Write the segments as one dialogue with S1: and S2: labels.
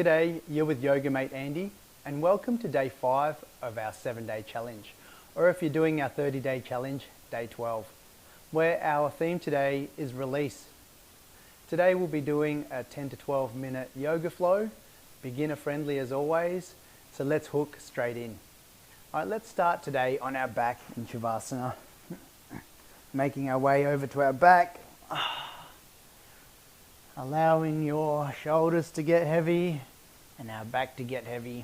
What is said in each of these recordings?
S1: G'day, you're with Yoga Mate Andy, and welcome to day 5 of our 7-day challenge, or if you're doing our 30-day challenge, day 12, where our theme today is release. Today we'll be doing a 10 to 12 minute yoga flow, beginner friendly as always, so let's hook straight in. Alright, let's start today on our back in Savasana. Making our way over to our back. Allowing your shoulders to get heavy and our back to get heavy.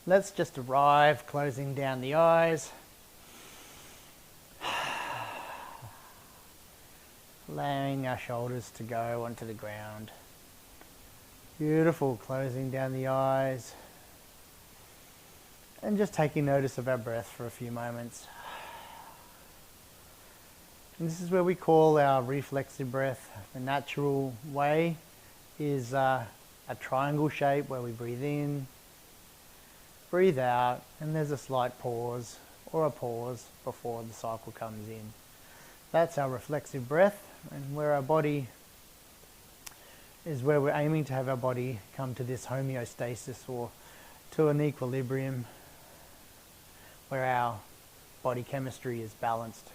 S1: Let's just arrive, closing down the eyes. Allowing our shoulders to go onto the ground. Beautiful, closing down the eyes. And just taking notice of our breath for a few moments. And this is where we call our reflexive breath. The natural way is a triangle shape where we breathe in, breathe out, and there's a slight pause or a pause before the cycle comes in. That's our reflexive breath, and where our body is where we're aiming to have our body come to this homeostasis or to an equilibrium where our body chemistry is balanced.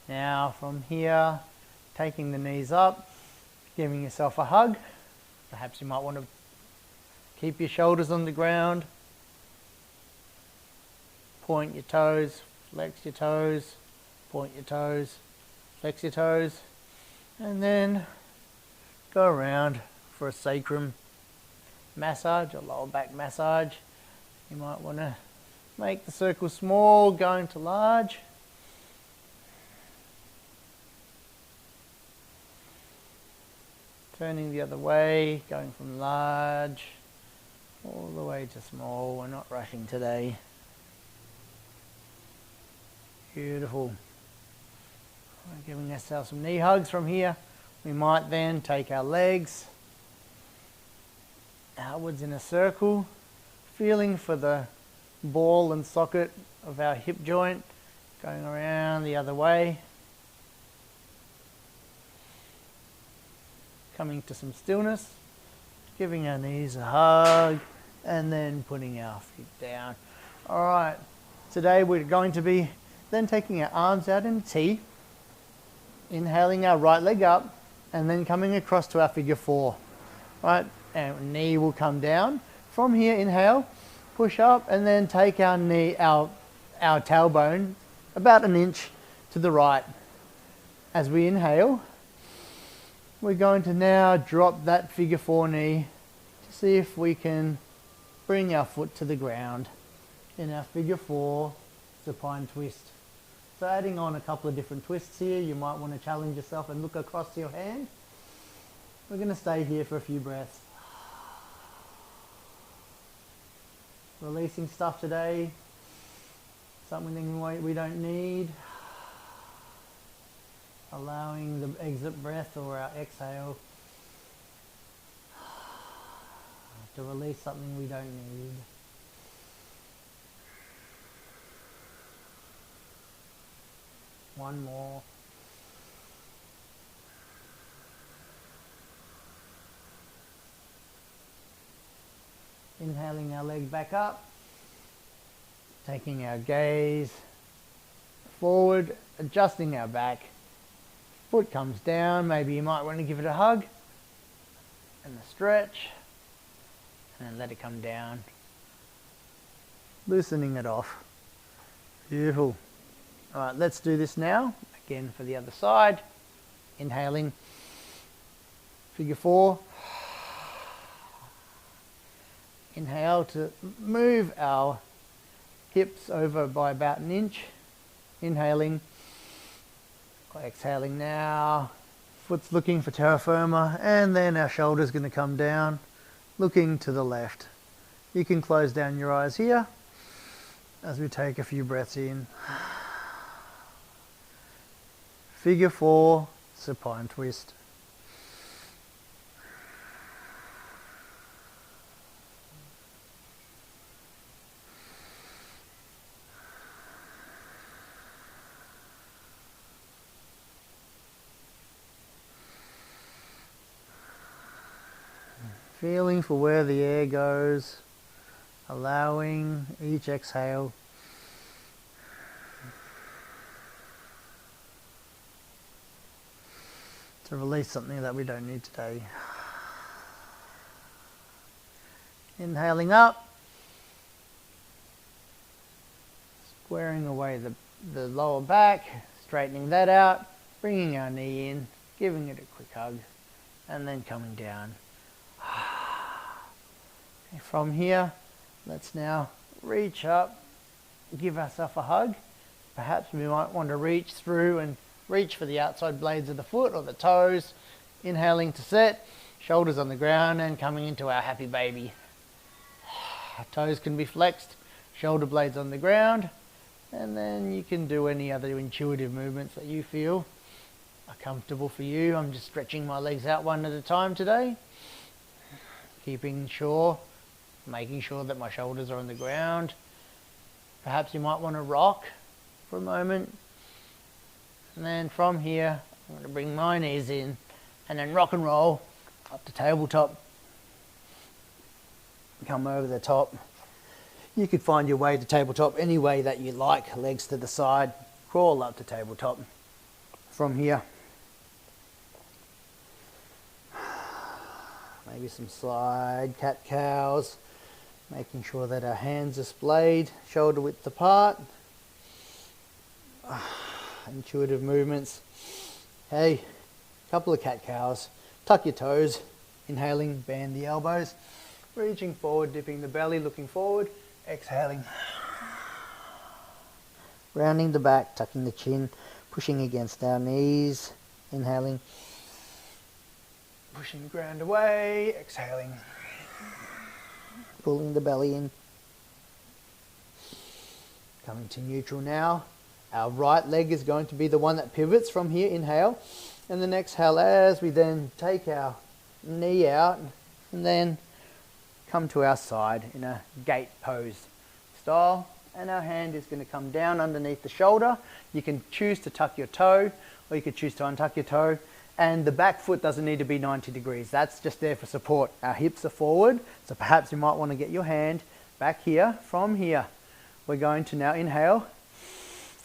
S1: Now from here, taking the knees up, giving yourself a hug. Perhaps you might want to keep your shoulders on the ground. Point your toes, flex your toes, point your toes, flex your toes, and then go around for a sacrum massage, a lower back massage. You might want to make the circle small, going to large. Turning the other way, going from large all the way to small. We're not rushing today. Beautiful. We're giving ourselves some knee hugs from here. We might then take our legs outwards in a circle, feeling for the ball and socket of our hip joint, going around the other way. Coming to some stillness, giving our knees a hug, and then putting our feet down. Alright, today we're going to be then taking our arms out in a T, inhaling our right leg up, and then coming across to our figure 4. Right, our knee will come down. From here, inhale, push up, and then take our knee, our tailbone about an inch to the right. As we inhale, we're going to now drop that figure 4 knee to see if we can bring our foot to the ground in our figure 4 supine twist. So adding on a couple of different twists here, you might want to challenge yourself and look across to your hand. We're going to stay here for a few breaths. Releasing stuff today, something we don't need. Allowing the exit breath or our exhale to release something we don't need. One more. Inhaling our leg back up, taking our gaze forward, adjusting our back. Foot comes down, maybe you might want to give it a hug and a stretch and then let it come down, loosening it off. Beautiful. Alright, let's do this now again for the other side. Inhaling, figure 4. Inhale to move our hips over by about an inch. Inhaling. Exhaling now, foot's looking for terra firma, and then our shoulder's going to come down, looking to the left. You can close down your eyes here as we take a few breaths in. Figure 4, supine twist. Feeling for where the air goes, allowing each exhale to release something that we don't need today. Inhaling up, squaring away the lower back, straightening that out, bringing our knee in, giving it a quick hug, and then coming down. Okay, from here, let's now reach up, give ourselves a hug. Perhaps we might want to reach through and reach for the outside blades of the foot or the toes. Inhaling to set, shoulders on the ground, and coming into our happy baby. Our toes can be flexed, shoulder blades on the ground, and then you can do any other intuitive movements that you feel are comfortable for you. I'm just stretching my legs out one at a time today, making sure that my shoulders are on the ground. Perhaps you might want to rock for a moment. And then from here, I'm going to bring my knees in and then rock and roll up to tabletop. Come over the top. You could find your way to tabletop any way that you like. Legs to the side, crawl up to tabletop. From here, maybe some side cat-cows, making sure that our hands are splayed, shoulder width apart. Intuitive movements. Hey, couple of cat-cows. Tuck your toes. Inhaling, bend the elbows. Reaching forward, dipping the belly, looking forward. Exhaling. Rounding the back, tucking the chin, pushing against our knees. Inhaling. Pushing the ground away. Exhaling. Pulling the belly in. Coming to neutral now. Our right leg is going to be the one that pivots from here. Inhale. And then exhale as we then take our knee out and then come to our side in a gate pose style. And our hand is going to come down underneath the shoulder. You can choose to tuck your toe or you could choose to untuck your toe. And the back foot doesn't need to be 90 degrees. That's just there for support. Our hips are forward. So perhaps you might want to get your hand back here. From here, we're going to now inhale.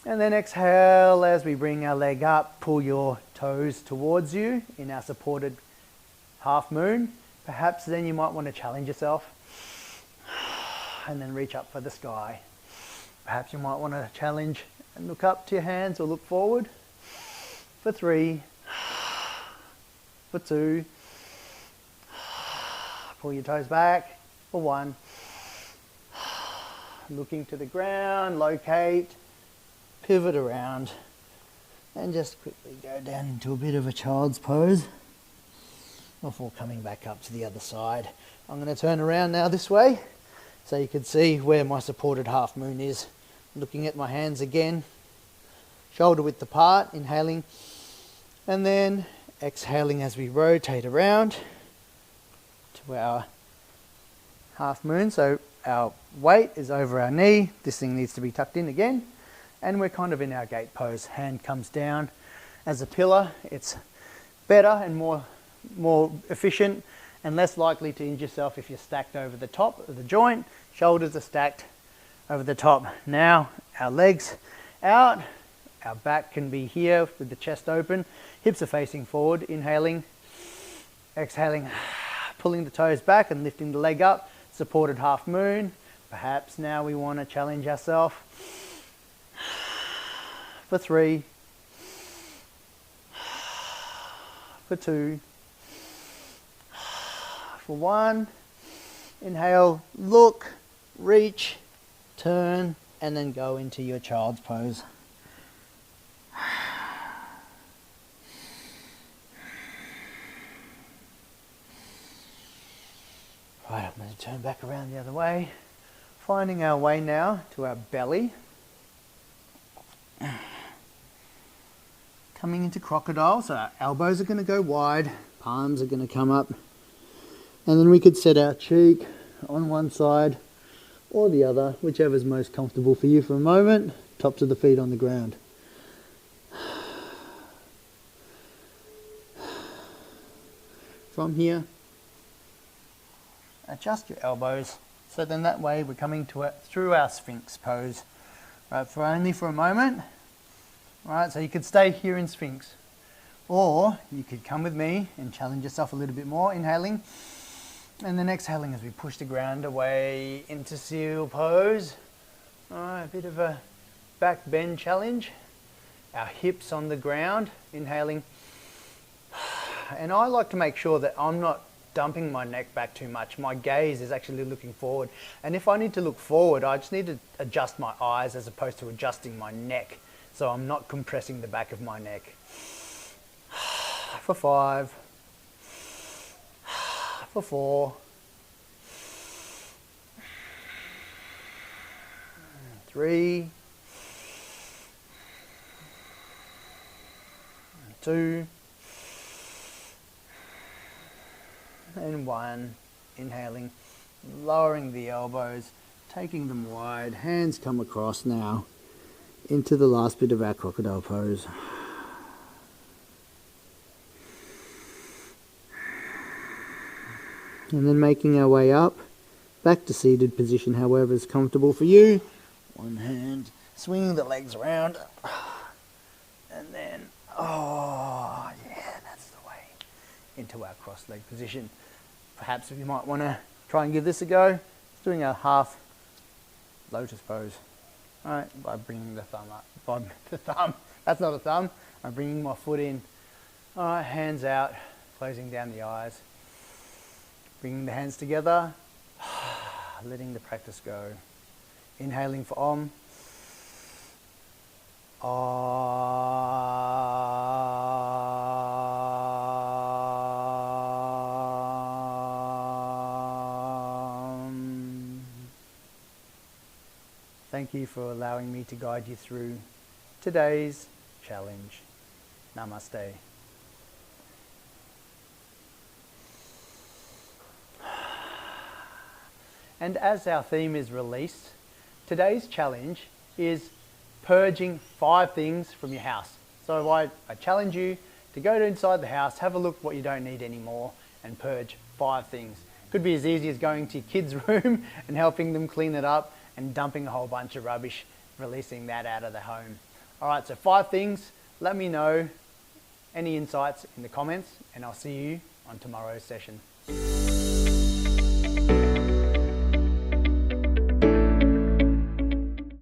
S1: And then exhale as we bring our leg up. Pull your toes towards you in our supported half moon. Perhaps then you might want to challenge yourself. And then reach up for the sky. Perhaps you might want to challenge and look up to your hands or look forward. For 3. For 2. Pull your toes back. For 1. Looking to the ground, locate, pivot around, and just quickly go down into a bit of a child's pose before coming back up to the other side. I'm going to turn around now this way so you can see where my supported half moon is. Looking at my hands again, shoulder width apart, inhaling, and then exhaling as we rotate around to our half moon. So our weight is over our knee. This thing needs to be tucked in again. And we're kind of in our gate pose. Hand comes down as a pillar. It's better and more efficient and less likely to injure yourself if you're stacked over the top of the joint. Shoulders are stacked over the top. Now our legs out. Our back can be here with the chest open. Hips are facing forward. Inhaling, exhaling, pulling the toes back and lifting the leg up. Supported half moon. Perhaps now we want to challenge ourselves. For 3. For 2. For 1. Inhale, look, reach, turn, and then go into your child's pose. Right, I'm going to turn back around the other way, finding our way now to our belly. Coming into crocodile, so our elbows are going to go wide, palms are going to come up, and then we could set our cheek on one side or the other, whichever is most comfortable for you for a moment. Tops of the feet on the ground. From here, adjust your elbows. So then that way we're coming to it through our Sphinx pose. Right, for only for a moment. All right, so you could stay here in Sphinx. Or you could come with me and challenge yourself a little bit more, inhaling. And then exhaling as we push the ground away into seal pose. All right, a bit of a back bend challenge. Our hips on the ground, inhaling. And I like to make sure that I'm not dumping my neck back too much. My gaze is actually looking forward. And if I need to look forward, I just need to adjust my eyes as opposed to adjusting my neck. So I'm not compressing the back of my neck. For 5. For 4. 3. 2. And 1. Inhaling, lowering the elbows, taking them wide, hands come across now into the last bit of our crocodile pose. And then making our way up, back to seated position, however is comfortable for you. One hand, swinging the legs around, and then, oh yeah, that's the way, into our cross-leg position. Perhaps if you might want to try and give this a go, doing a half lotus pose. All right, by bringing the thumb up, by the thumb, that's not a thumb, I'm bringing my foot in. All right, hands out, closing down the eyes. Bringing the hands together, letting the practice go. Inhaling for Om. Om. Thank you for allowing me to guide you through today's challenge. Namaste. And as our theme is release, today's challenge is purging 5 things from your house. So I challenge you to go to inside the house, have a look what you don't need anymore, and purge 5 things. Could be as easy as going to your kids' room and helping them clean it up and dumping a whole bunch of rubbish, releasing that out of the home. All right, so 5 things. Let me know any insights in the comments, and I'll see you on tomorrow's session.